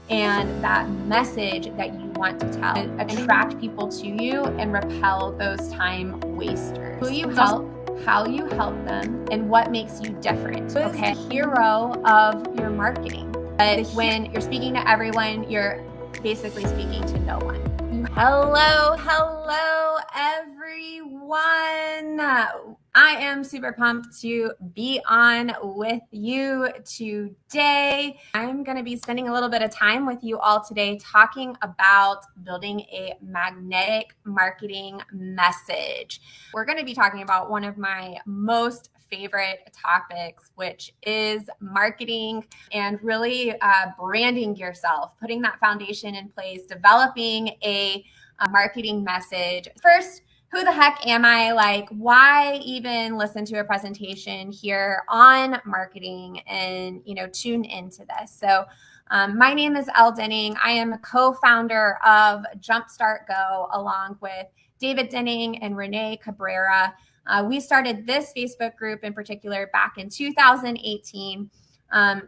and that message that you want to tell. Attract people to you and repel those time wasters. Who you help, how you help them, and what makes you different. Okay, the hero of your marketing. But when you're speaking to everyone, you're basically speaking to no one. Hello, everyone. I am super pumped to be on with you today. I'm going to be spending a little bit of time with you all today talking about building a magnetic marketing message. We're going to be talking about one of my most favorite topics, which is marketing and really branding yourself, putting that foundation in place, developing a marketing message. First, who the heck am I? Like, why even listen to a presentation here on marketing and, tune into this? So my name is Elle Denning. I am a co-founder of Jumpstart Go along with David Denning and Renee Cabrera. We started this Facebook group in particular back in 2018.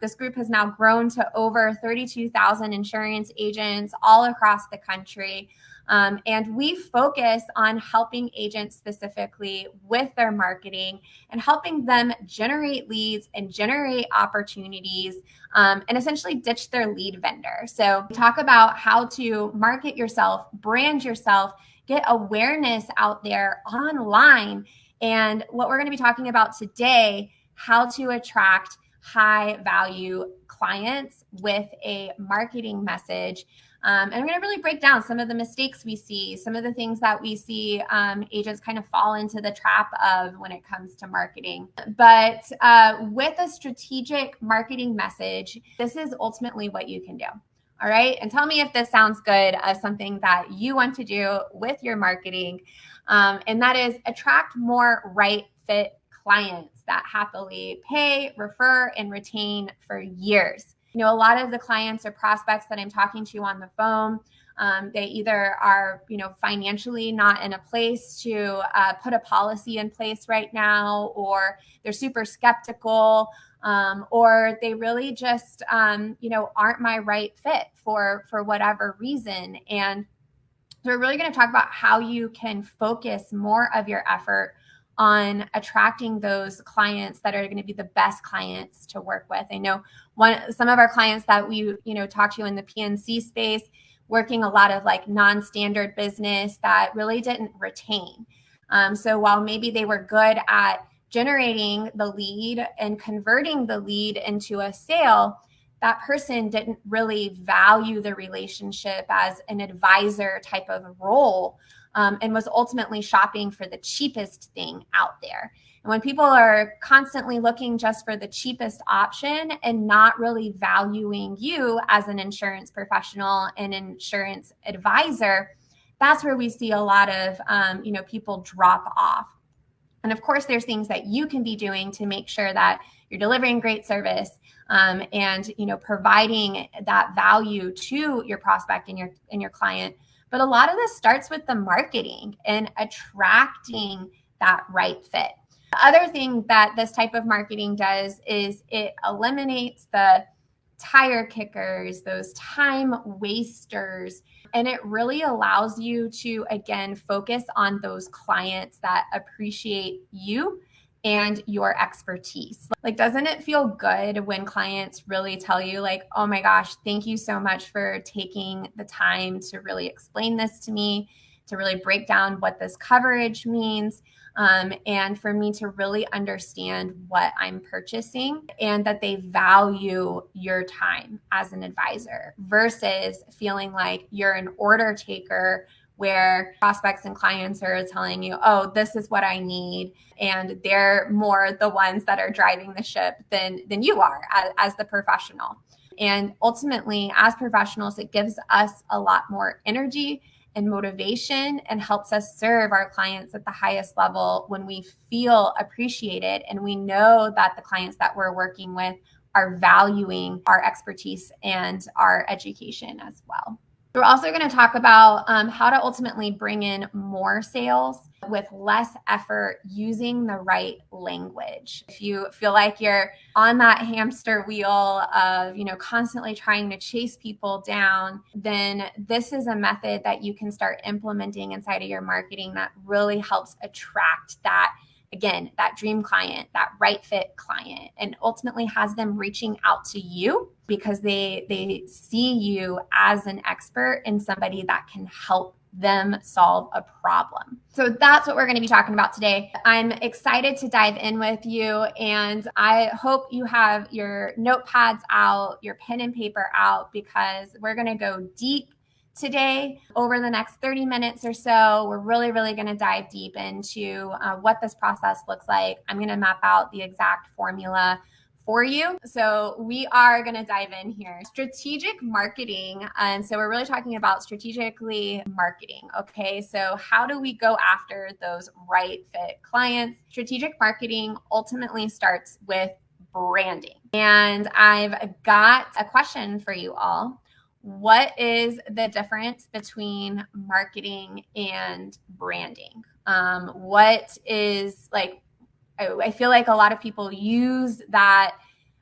This group has now grown to over 32,000 insurance agents all across the country. And we focus on helping agents specifically with their marketing and helping them generate leads and generate opportunities and essentially ditch their lead vendor. So talk about how to market yourself, brand yourself, get awareness out there online. And what we're going to be talking about today, how to attract high value clients with a marketing message. And I'm going to really break down some of the mistakes we see, some of the things that we see agents kind of fall into the trap of when it comes to marketing. But with a strategic marketing message, this is ultimately what you can do. All right. And tell me if this sounds good as something that you want to do with your marketing. And that is attract more right fit clients that happily pay, refer, and retain for years. A lot of the clients or prospects that I'm talking to on the phone, they either are, financially not in a place to put a policy in place right now, or they're super skeptical, or they really just, aren't my right fit for whatever reason. And so we're really going to talk about how you can focus more of your effort on attracting those clients that are going to be the best clients to work with. I know some of our clients that we, talk to in the PNC space, working a lot of like non-standard business that really didn't retain. So while maybe they were good at generating the lead and converting the lead into a sale, that person didn't really value the relationship as an advisor type of role. And was ultimately shopping for the cheapest thing out there. And when people are constantly looking just for the cheapest option and not really valuing you as an insurance professional and insurance advisor, that's where we see a lot of, people drop off. And of course, there's things that you can be doing to make sure that you're delivering great service and, providing that value to your prospect and your client. But a lot of this starts with the marketing and attracting that right fit. The other thing that this type of marketing does is it eliminates the tire kickers, those time wasters, and it really allows you to, again, focus on those clients that appreciate you and your expertise. Like, doesn't it feel good when clients really tell you like, oh my gosh, thank you so much for taking the time to really explain this to me, to really break down what this coverage means, and for me to really understand what I'm purchasing, and that they value your time as an advisor versus feeling like you're an order taker where prospects and clients are telling you, oh, this is what I need. And they're more the ones that are driving the ship than you are as the professional. And ultimately, as professionals, it gives us a lot more energy and motivation and helps us serve our clients at the highest level when we feel appreciated and we know that the clients that we're working with are valuing our expertise and our education as well. We're also going to talk about how to ultimately bring in more sales with less effort using the right language. If you feel like you're on that hamster wheel of, constantly trying to chase people down, then this is a method that you can start implementing inside of your marketing that really helps attract that, again, that dream client, that right fit client, and ultimately has them reaching out to you because they see you as an expert and somebody that can help them solve a problem. So that's what we're going to be talking about today. I'm excited to dive in with you, and I hope you have your notepads out, your pen and paper out, because we're going to go deep today. Over the next 30 minutes or so, we're really going to dive deep into what this process looks like. I'm going to map out the exact formula for you. So we are going to dive in here. Strategic marketing. And so we're really talking about strategically marketing. Okay. So how do we go after those right fit clients? Strategic marketing ultimately starts with branding. And I've got a question for you all. What is the difference between marketing and branding? What is like, I feel like a lot of people use that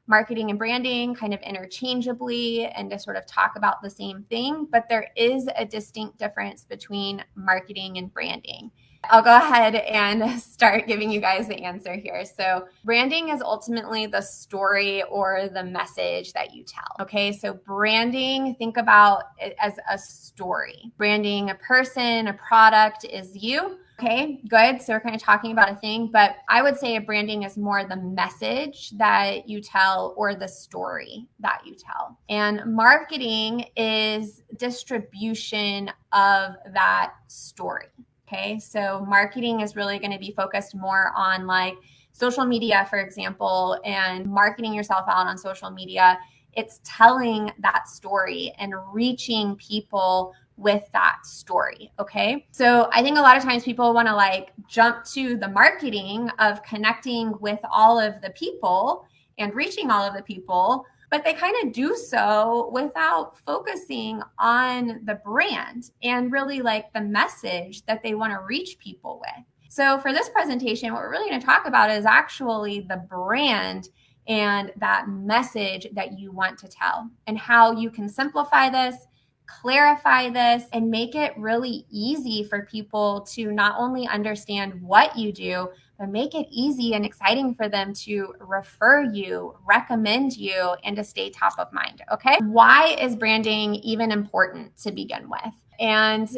marketing and branding kind of interchangeably and to sort of talk about the same thing, but there is a distinct difference between marketing and branding. I'll go ahead and start giving you guys the answer here. So branding is ultimately the story or the message that you tell. Okay. So branding, think about it as a story. Branding a person, a product is you. Okay, good. So we're kind of talking about a thing, but I would say a branding is more the message that you tell or the story that you tell. And marketing is distribution of that story. Okay, so marketing is really going to be focused more on like social media, for example, and marketing yourself out on social media. It's telling that story and reaching people with that story. Okay. So I think a lot of times people want to like jump to the marketing of connecting with all of the people and reaching all of the people, but they kind of do so without focusing on the brand and really like the message that they want to reach people with. So for this presentation, what we're really going to talk about is actually the brand and that message that you want to tell and how you can simplify this, clarify this, and make it really easy for people to not only understand what you do, but make it easy and exciting for them to refer you, recommend you, and to stay top of mind. Okay. Why is branding even important to begin with? And,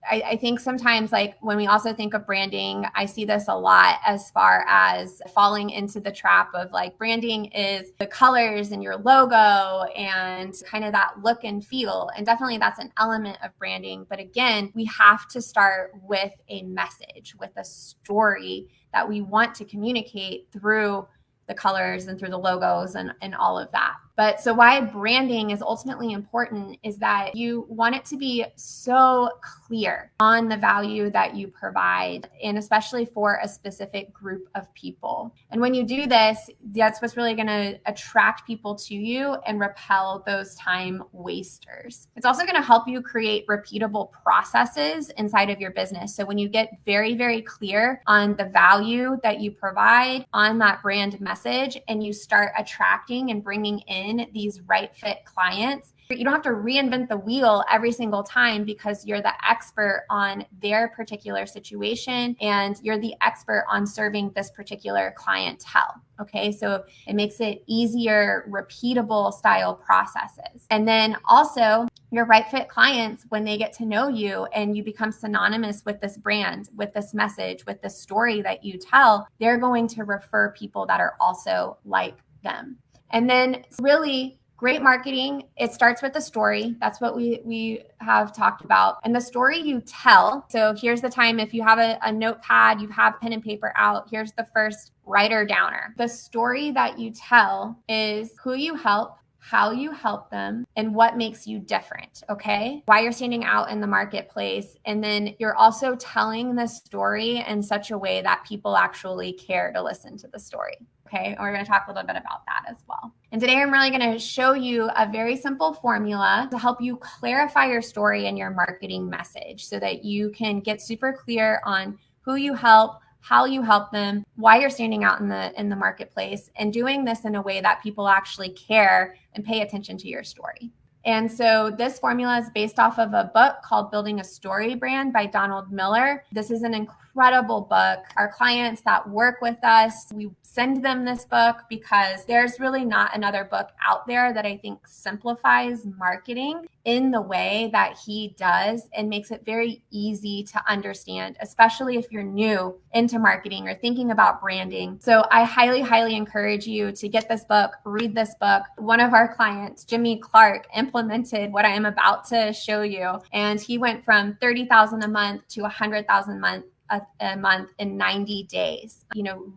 I think sometimes like when we also think of branding, I see this a lot as far as falling into the trap of like branding is the colors and your logo and kind of that look and feel. And definitely that's an element of branding. But again, we have to start with a message, with a story that we want to communicate through the colors and through the logos and all of that. But so why branding is ultimately important is that you want it to be so clear on the value that you provide, and especially for a specific group of people. And when you do this, that's what's really going to attract people to you and repel those time wasters. It's also going to help you create repeatable processes inside of your business. So when you get very, very clear on the value that you provide on that brand message, and you start attracting and bringing in these right fit clients, you don't have to reinvent the wheel every single time because you're the expert on their particular situation and you're the expert on serving this particular clientele. Okay, so it makes it easier, repeatable style processes. And then also your right fit clients, when they get to know you and you become synonymous with this brand, with this message, with this story that you tell, they're going to refer people that are also like them. And then really great marketing, it starts with the story. That's what we have talked about. And the story you tell. So here's the time, if you have a notepad, you have pen and paper out, here's the first writer downer. The story that you tell is who you help, how you help them, and what makes you different, okay? Why you're standing out in the marketplace. And then you're also telling the story in such a way that people actually care to listen to the story. okay? And we're going to talk a little bit about that as well. And today I'm really going to show you a very simple formula to help you clarify your story and your marketing message so that you can get super clear on who you help, how you help them, why you're standing out in the marketplace, and doing this in a way that people actually care and pay attention to your story. And so this formula is based off of a book called Building a Story Brand by Donald Miller. This is an incredible book. Our clients that work with us, we send them this book because there's really not another book out there that I think simplifies marketing in the way that he does and makes it very easy to understand, especially if you're new into marketing or thinking about branding. So I highly, highly encourage you to get this book, read this book. One of our clients, Jimmy Clark, implemented what I am about to show you, and he went from $30,000 a month to $100,000 a month in 90 days.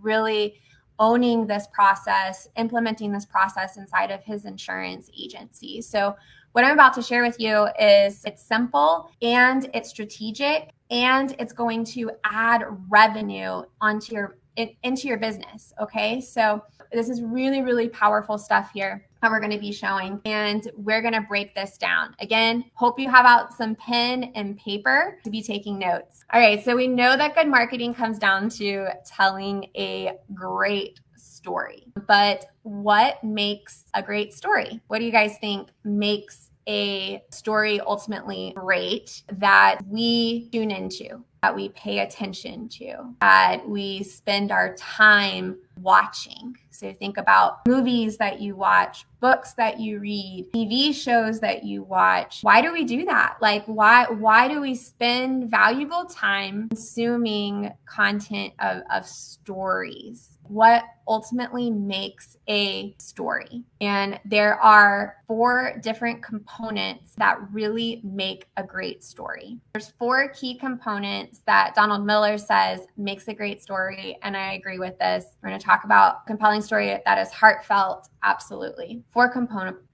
Really owning this process, implementing this process inside of his insurance agency. So what I'm about to share with you is it's simple and it's strategic and it's going to add revenue into your business. Okay. So this is really, really powerful stuff here that we're going to be showing, and we're going to break this down. Again, hope you have out some pen and paper to be taking notes. All right. So we know that good marketing comes down to telling a great story, but what makes a great story? What do you guys think makes a story ultimately great that we tune into, that we pay attention to, that we spend our time watching? So think about movies that you watch, books that you read, TV shows that you watch. Why do we do that? Like, why do we spend valuable time consuming content of stories? What ultimately makes a story? And there are 4 different components that really make a great story. There's 4 key components that Donald Miller says makes a great story, and I agree with this. We're going to talk about compelling story that is heartfelt. Absolutely. 4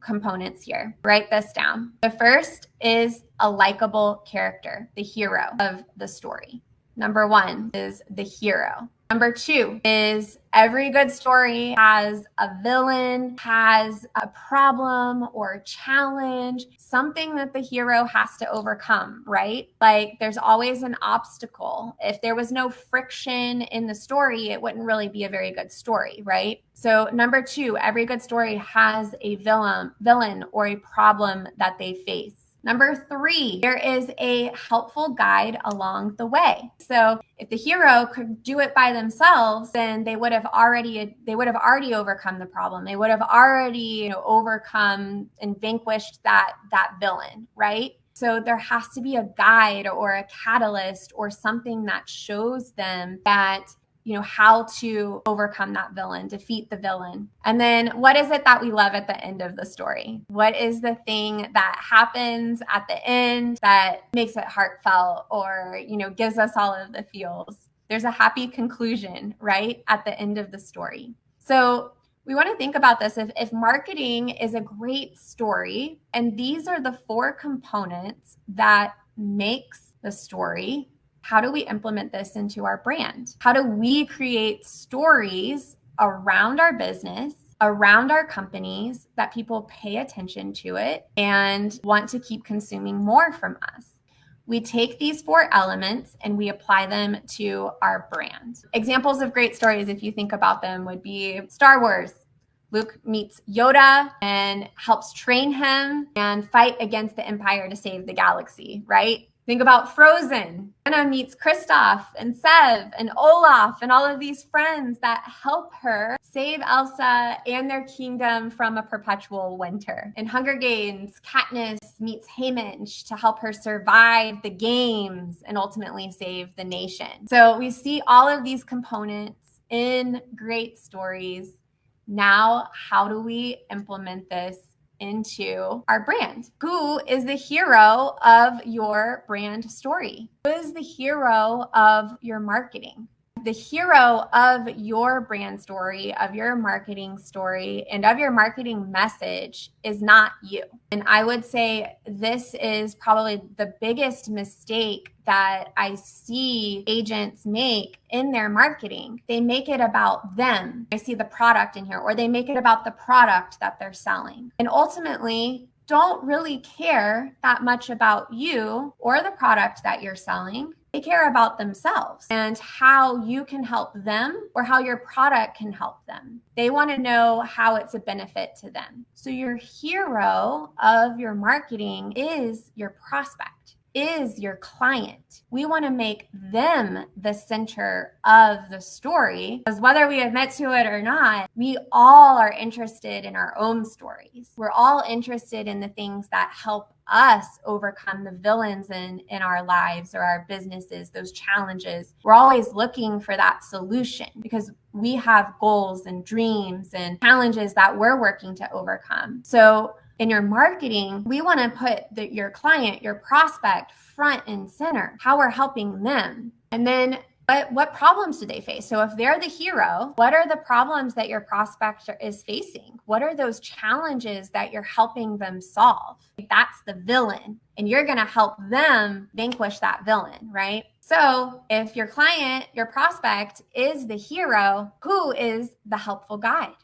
components here. Write this down. The first is a likable character, the hero of the story. Number 1 is the hero. Number 2 is every good story has a villain, has a problem or a challenge, something that the hero has to overcome, right? Like there's always an obstacle. If there was no friction in the story, it wouldn't really be a very good story, right? So number 2, every good story has a villain or a problem that they face. Number 3, there is a helpful guide along the way. So if the hero could do it by themselves, then they would have already overcome the problem. They would have already, overcome and vanquished that villain, right? So there has to be a guide or a catalyst or something that shows them that how to overcome that villain, defeat the villain. And then what is it that we love at the end of the story? What is the thing that happens at the end that makes it heartfelt or, gives us all of the feels? There's a happy conclusion, right? At the end of the story. So we want to think about this. If marketing is a great story, and these are the 4 components that makes the story, how do we implement this into our brand? How do we create stories around our business, around our companies, that people pay attention to it and want to keep consuming more from us? We take these 4 elements and we apply them to our brand. Examples of great stories, if you think about them, would be Star Wars. Luke meets Yoda and helps train him and fight against the Empire to save the galaxy, right? Think about Frozen. Anna meets Kristoff and Sev and Olaf and all of these friends that help her save Elsa and their kingdom from a perpetual winter. In Hunger Games, Katniss meets Haymitch to help her survive the games and ultimately save the nation. So we see all of these components in great stories. Now, how do we implement this into our brand? Who is the hero of your brand story? Who is the hero of your marketing? The hero of your brand story, of your marketing story, and of your marketing message is not you. And I would say this is probably the biggest mistake that I see agents make in their marketing. They make it about them. I see the product in here, or they make it about the product that they're selling. And ultimately, don't really care that much about you or the product that you're selling. They care about themselves and how you can help them or how your product can help them. They want to know how it's a benefit to them. So your hero of your marketing is your prospect, is your client. We want to make them the center of the story, because whether we admit to it or not, we all are interested in our own stories. We're all interested in the things that help us overcome the villains in our lives or our businesses, those challenges. We're always looking for that solution because we have goals and dreams and challenges that we're working to overcome. So in your marketing, we want to put your client, your prospect, front and center, how we're helping them. And then what problems do they face? So if they're the hero, what are the problems that your prospect is facing? What are those challenges that you're helping them solve? That's the villain, and you're going to help them vanquish that villain, right? So if your client, your prospect is the hero, who is the helpful guide?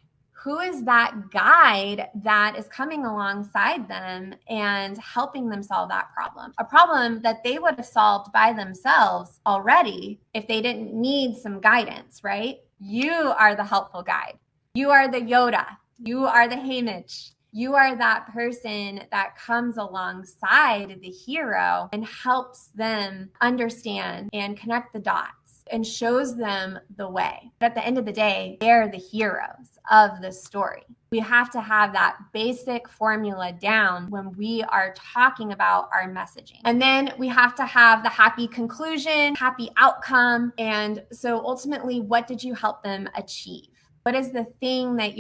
Who is that guide that is coming alongside them and helping them solve that problem? A problem that they would have solved by themselves already if they didn't need some guidance, right? You are the helpful guide. You are the Yoda. You are the Haymitch. You are that person that comes alongside the hero and helps them understand and connect the dots and shows them the way. But at the end of the day, they're the heroes of the story. We have to have that basic formula down when we are talking about our messaging. And then we have to have the happy conclusion, happy outcome. And so ultimately, what did you help them achieve? What is the thing that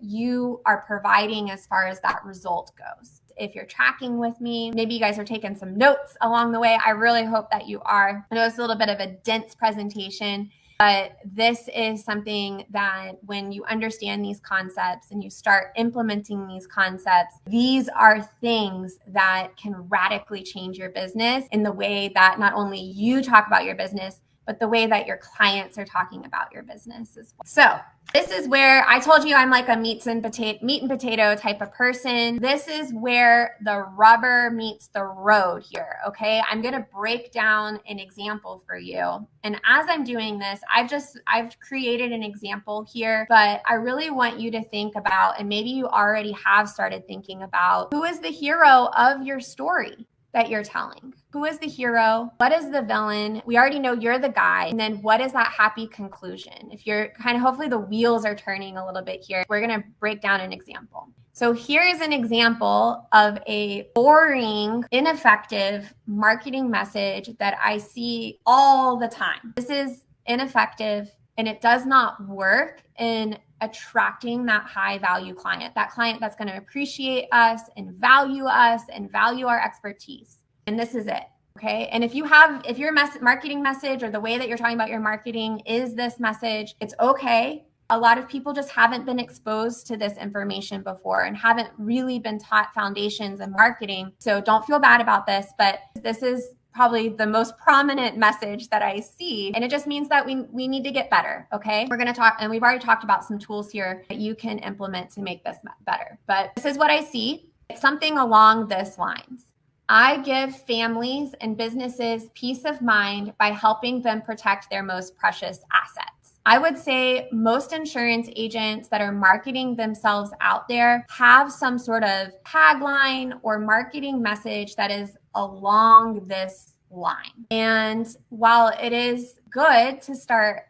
you are providing as far as that result goes? If you're tracking with me, maybe you guys are taking some notes along the way. I really hope that you are. I know it's a little bit of a dense presentation, but this is something that when you understand these concepts and you start implementing these concepts, these are things that can radically change your business in the way that not only you talk about your business, but the way that your clients are talking about your business as well. So this is where I told you I'm like a meat and potato type of person. This is where the rubber meets the road here, okay? I'm going to break down an example for you. And as I'm doing this, I've created an example here, but I really want you to think about, and maybe you already have started thinking about, who is the hero of your story that you're telling? Who is the hero? What is the villain? We already know you're the guy. And then what is that happy conclusion? If you're hopefully the wheels are turning a little bit here, we're going to break down an example. So here's an example of a boring, ineffective marketing message that I see all the time. This is ineffective and it does not work in attracting that high value client, that client that's going to appreciate us and value our expertise. And this is it. Okay. And if your marketing message or the way that you're talking about your marketing is this message, it's okay. A lot of people just haven't been exposed to this information before and haven't really been taught foundations in marketing. So don't feel bad about this, but this is probably the most prominent message that I see. And it just means that we need to get better. Okay. We're going to talk, and we've already talked about some tools here that you can implement to make this better. But this is what I see. It's something along this lines. I give families and businesses peace of mind by helping them protect their most precious assets. I would say most insurance agents that are marketing themselves out there have some sort of tagline or marketing message that is along this line. And while it is good to start,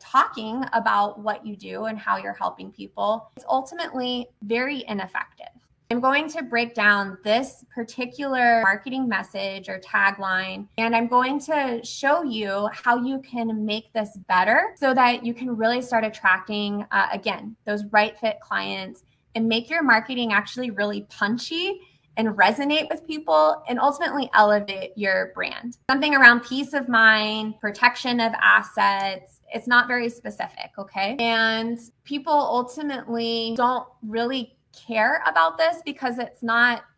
talking about what you do and how you're helping people, it's ultimately very ineffective. I'm going to break down this particular marketing message or tagline, and I'm going to show you how you can make this better so that you can really start attracting, again, those right fit clients and make your marketing actually really punchy and resonate with people and ultimately elevate your brand. Something around peace of mind, protection of assets. It's not very specific, okay? And people ultimately don't really care about this because it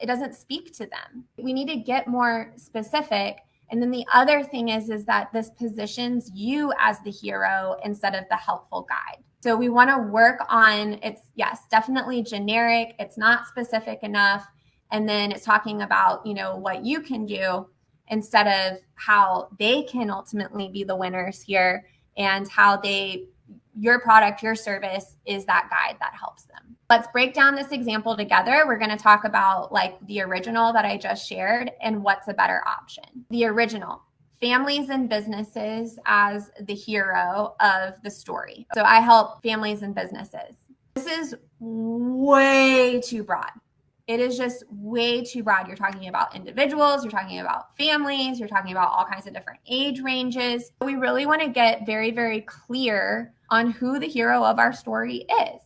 doesn't speak to them. We need to get more specific. And then the other thing is that this positions you as the hero instead of the helpful guide. So we want to work on, it's, yes, definitely generic. It's not specific enough. And then it's talking about, what you can do instead of how they can ultimately be the winners here and how your product, your service is that guide that helps them. Let's break down this example together. We're going to talk about like the original that I just shared and what's a better option. The original, families and businesses as the hero of the story. So I help families and businesses. This is way too broad. It is just way too broad. You're talking about individuals, you're talking about families, you're talking about all kinds of different age ranges. We really want to get very, very clear on who the hero of our story is.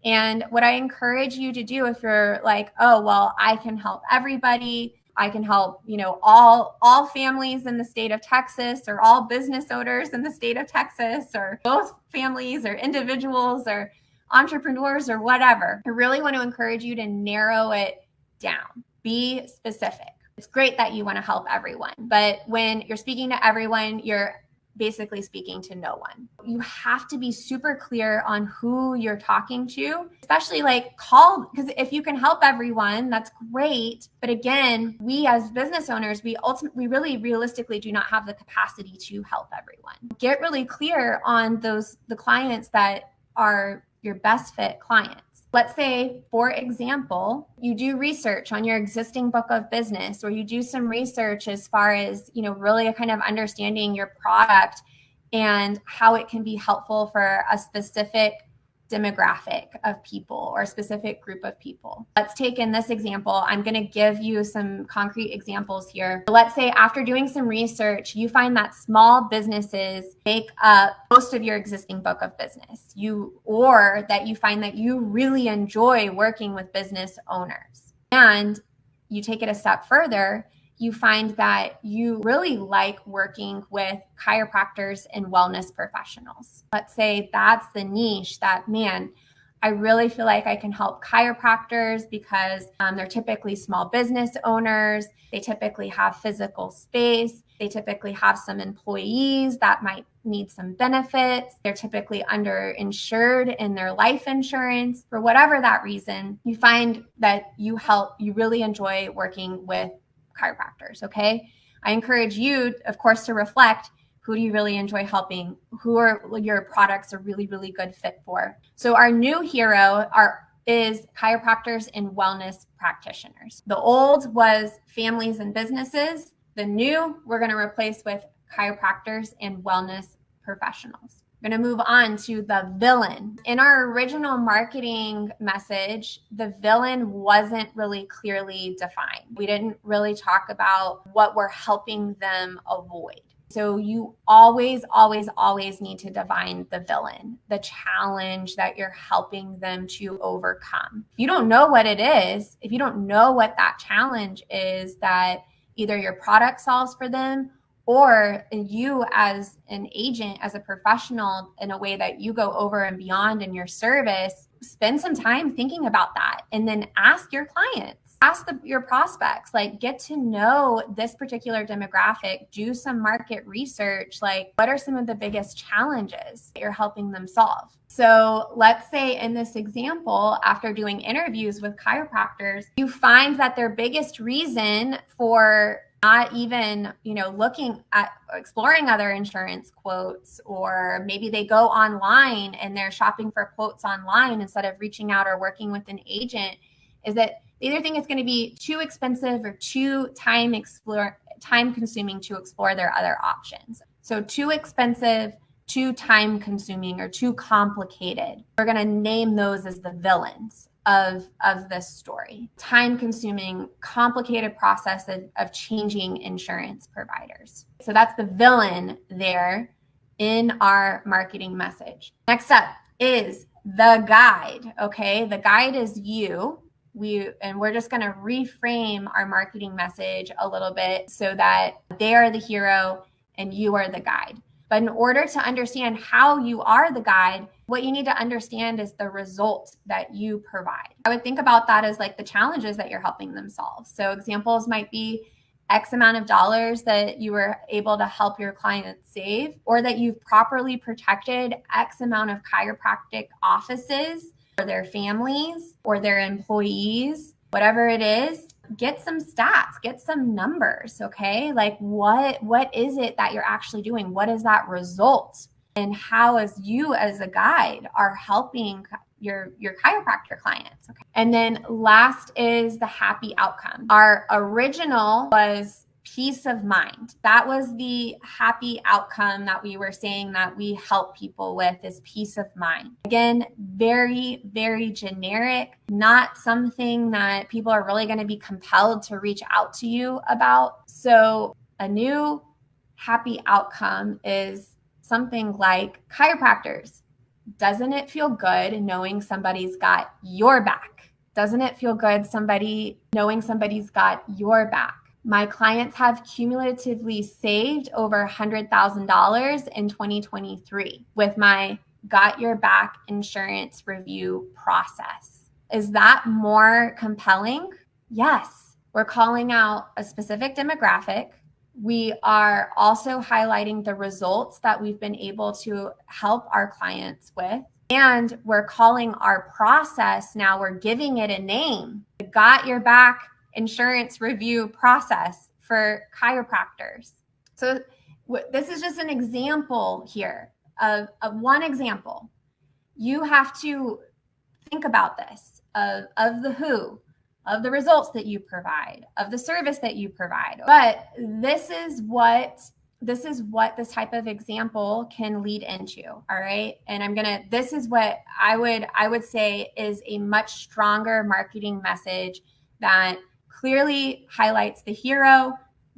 And what I encourage you to do if you're like, oh, well, I can help everybody. I can help, all families in the state of Texas or all business owners in the state of Texas or both families or individuals or entrepreneurs or whatever. I really want to encourage you to narrow it down. Be specific. It's great that you want to help everyone, but when you're speaking to everyone, you're basically speaking to no one. You have to be super clear on who you're talking to, especially because if you can help everyone, that's great. But again, we as business owners, we really realistically do not have the capacity to help everyone. Get really clear on the clients that are your best fit clients. Let's say, for example, you do research on your existing book of business, or you do some research as far as, really kind of understanding your product and how it can be helpful for a specific demographic of people or a specific group of people. Let's take in this example. I'm going to give you some concrete examples here. Let's say after doing some research, you find that small businesses make up most of your existing book of business. Or that you find that you really enjoy working with business owners. And you take it a step further, you find that you really like working with chiropractors and wellness professionals. Let's say that's the niche that, man, I really feel like I can help chiropractors because they're typically small business owners. They typically have physical space. They typically have some employees that might need some benefits. They're typically underinsured in their life insurance. For whatever that reason, you find that you really enjoy working with chiropractors. Okay. I encourage you, of course, to reflect, who do you really enjoy helping? Who are your products a really, really good fit for? So our new hero is chiropractors and wellness practitioners. The old was families and businesses. The new we're going to replace with chiropractors and wellness professionals. We're going to move on to the villain. In our original marketing message, the villain wasn't really clearly defined. We didn't really talk about what we're helping them avoid. So you always, always, always need to define the villain, the challenge that you're helping them to overcome. If you don't know what it is, if you don't know what that challenge is that either your product solves for them, or you as an agent, as a professional, in a way that you go over and beyond in your service, spend some time thinking about that. And then ask your clients, ask your prospects, get to know this particular demographic, do some market research, what are some of the biggest challenges that you're helping them solve? So let's say in this example, after doing interviews with chiropractors, you find that their biggest reason for not even, looking at exploring other insurance quotes, or maybe they go online and they're shopping for quotes online instead of reaching out or working with an agent, is that they either think it's going to be too expensive or too time consuming to explore their other options. So too expensive, too time consuming, or too complicated. We're going to name those as the villains of this story. Time consuming, complicated process of changing insurance providers. So that's the villain there in our marketing message. Next up is the guide. Okay. The guide is you. we're just going to reframe our marketing message a little bit so that they are the hero and you are the guide. But in order to understand how you are the guide, what you need to understand is the result that you provide. I would think about that as like the challenges that you're helping them solve. So examples might be X amount of dollars that you were able to help your client save, or that you've properly protected X amount of chiropractic offices or their families or their employees, whatever it is. Get some stats, get some numbers, okay? Like what is it that you're actually doing? What is that result? And how as you as a guide are helping your chiropractor clients, okay? And then last is the happy outcome. Our original was peace of mind. That was the happy outcome that we were saying that we help people with, is peace of mind. Again, very, very generic, not something that people are really going to be compelled to reach out to you about. So a new happy outcome is something like chiropractors. Doesn't it feel good knowing somebody's got your back? Doesn't it feel good knowing somebody's got your back? My clients have cumulatively saved over $100,000 in 2023 with my Got Your Back insurance review process. Is that more compelling? Yes. We're calling out a specific demographic. We are also highlighting the results that we've been able to help our clients with. And we're calling our process, now we're giving it a name, the Got Your Back insurance review process for chiropractors. So this is just an example here of one example. You have to think about this of the who, of the results that you provide, of the service that you provide. But this is what this type of example can lead into. All right. And this is what I would say is a much stronger marketing message that clearly highlights the hero,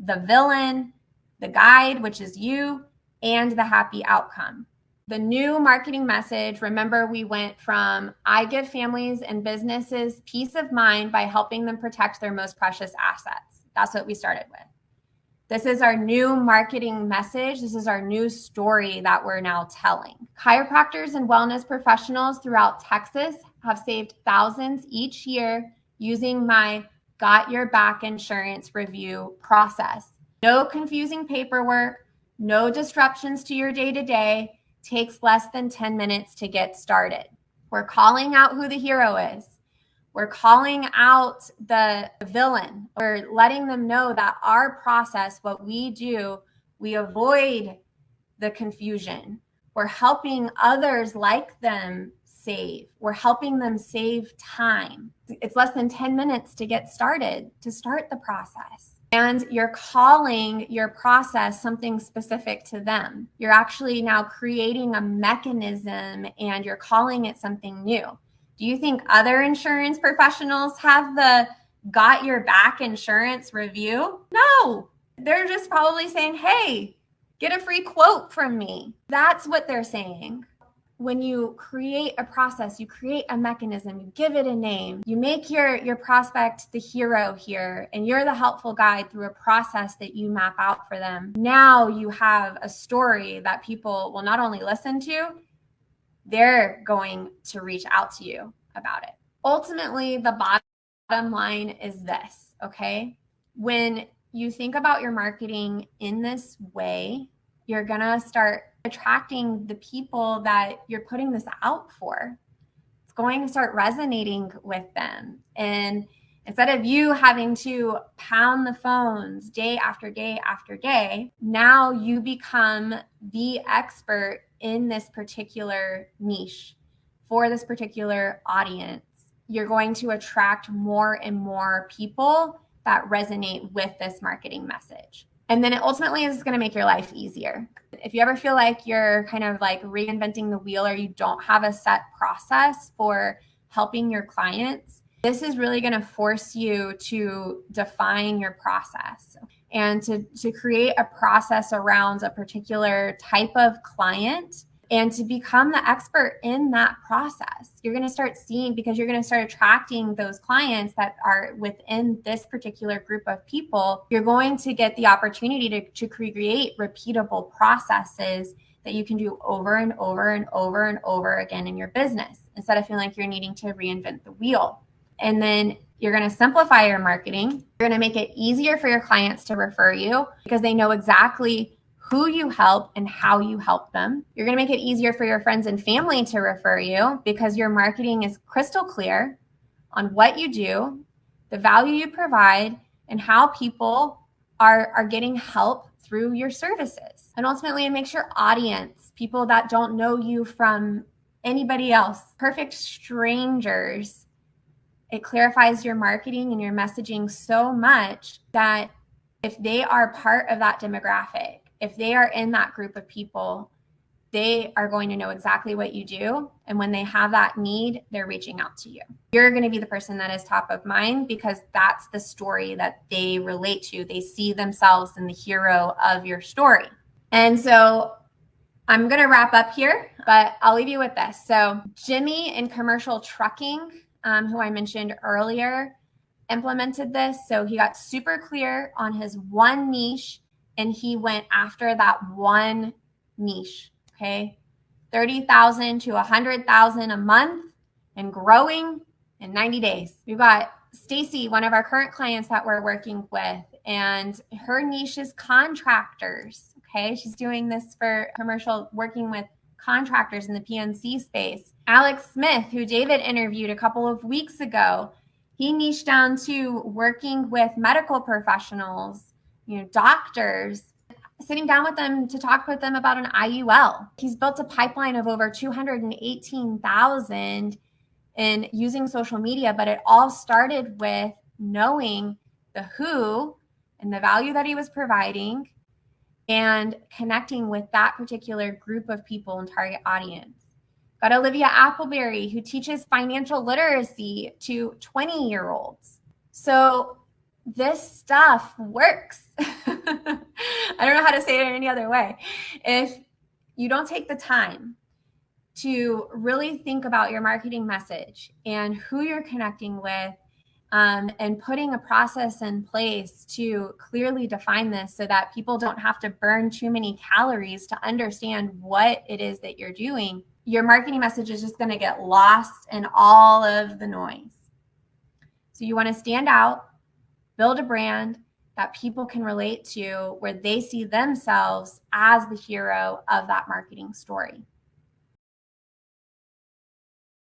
the villain, the guide, which is you, and the happy outcome. The new marketing message, remember, we went from I give families and businesses peace of mind by helping them protect their most precious assets. That's what we started with. This is our new marketing message. This is our new story that we're now telling. Chiropractors and wellness professionals throughout Texas have saved thousands each year using my Got Your Back insurance review process. No confusing paperwork, no disruptions to your day-to-day. Takes less than 10 minutes to get started. We're calling out who the hero is. We're calling out the villain. We're letting them know that our process, what we do, we avoid the confusion. We're helping others like them save. We're helping them save time. It's less than 10 minutes to get started, to start the process. And you're calling your process something specific to them. You're actually now creating a mechanism and you're calling it something new. Do you think other insurance professionals have the Got Your Back insurance review? No, they're just probably saying, hey, get a free quote from me. That's what they're saying. When you create a process, you create a mechanism, you give it a name, you make your prospect the hero here, and you're the helpful guide through a process that you map out for them. Now you have a story that people will not only listen to, they're going to reach out to you about it. Ultimately, the bottom line is this, okay? When you think about your marketing in this way, you're gonna start attracting the people that you're putting this out for. It's going to start resonating with them. And instead of you having to pound the phones day after day after day, now you become the expert in this particular niche for this particular audience. You're going to attract more and more people that resonate with this marketing message. And then it ultimately is going to make your life easier. If you ever feel like you're kind of like reinventing the wheel or you don't have a set process for helping your clients, this is really going to force you to define your process and to create a process around a particular type of client and to become the expert in that process. You're going to start seeing, because you're going to start attracting those clients that are within this particular group of people, you're going to get the opportunity to create repeatable processes that you can do over and over and over and over again in your business, instead of feeling like you're needing to reinvent the wheel. And then you're going to simplify your marketing. You're going to make it easier for your clients to refer you because they know exactly who you help and how you help them. You're going to make it easier for your friends and family to refer you because your marketing is crystal clear on what you do, the value you provide, and how people are getting help through your services. And ultimately, it makes your audience, people that don't know you from anybody else, perfect strangers. It clarifies your marketing and your messaging so much that if they are part of that demographic, if they are in that group of people, they are going to know exactly what you do. And when they have that need, they're reaching out to you. You're going to be the person that is top of mind because that's the story that they relate to. They see themselves in the hero of your story. And so I'm going to wrap up here, but I'll leave you with this. So Jimmy in commercial trucking, who I mentioned earlier, implemented this. So he got super clear on his one niche and he went after that one niche. Okay. 30,000 to 100,000 a month and growing in 90 days. We've got Stacy, one of our current clients that we're working with, and her niche is contractors. Okay. She's doing this for commercial, working with contractors in the PNC space. Alex Smith, who David interviewed a couple of weeks ago, he niched down to working with medical professionals, doctors, sitting down with them to talk with them about an IUL. He's built a pipeline of over 218,000 in using social media, but it all started with knowing the who and the value that he was providing and connecting with that particular group of people and target audience. Got Olivia Appleberry, who teaches financial literacy to 20-year-olds. So this stuff works. I don't know how to say it in any other way. If you don't take the time to really think about your marketing message and who you're connecting with, and putting a process in place to clearly define this so that people don't have to burn too many calories to understand what it is that you're doing, your marketing message is just going to get lost in all of the noise. So you want to stand out, build a brand that people can relate to, where they see themselves as the hero of that marketing story.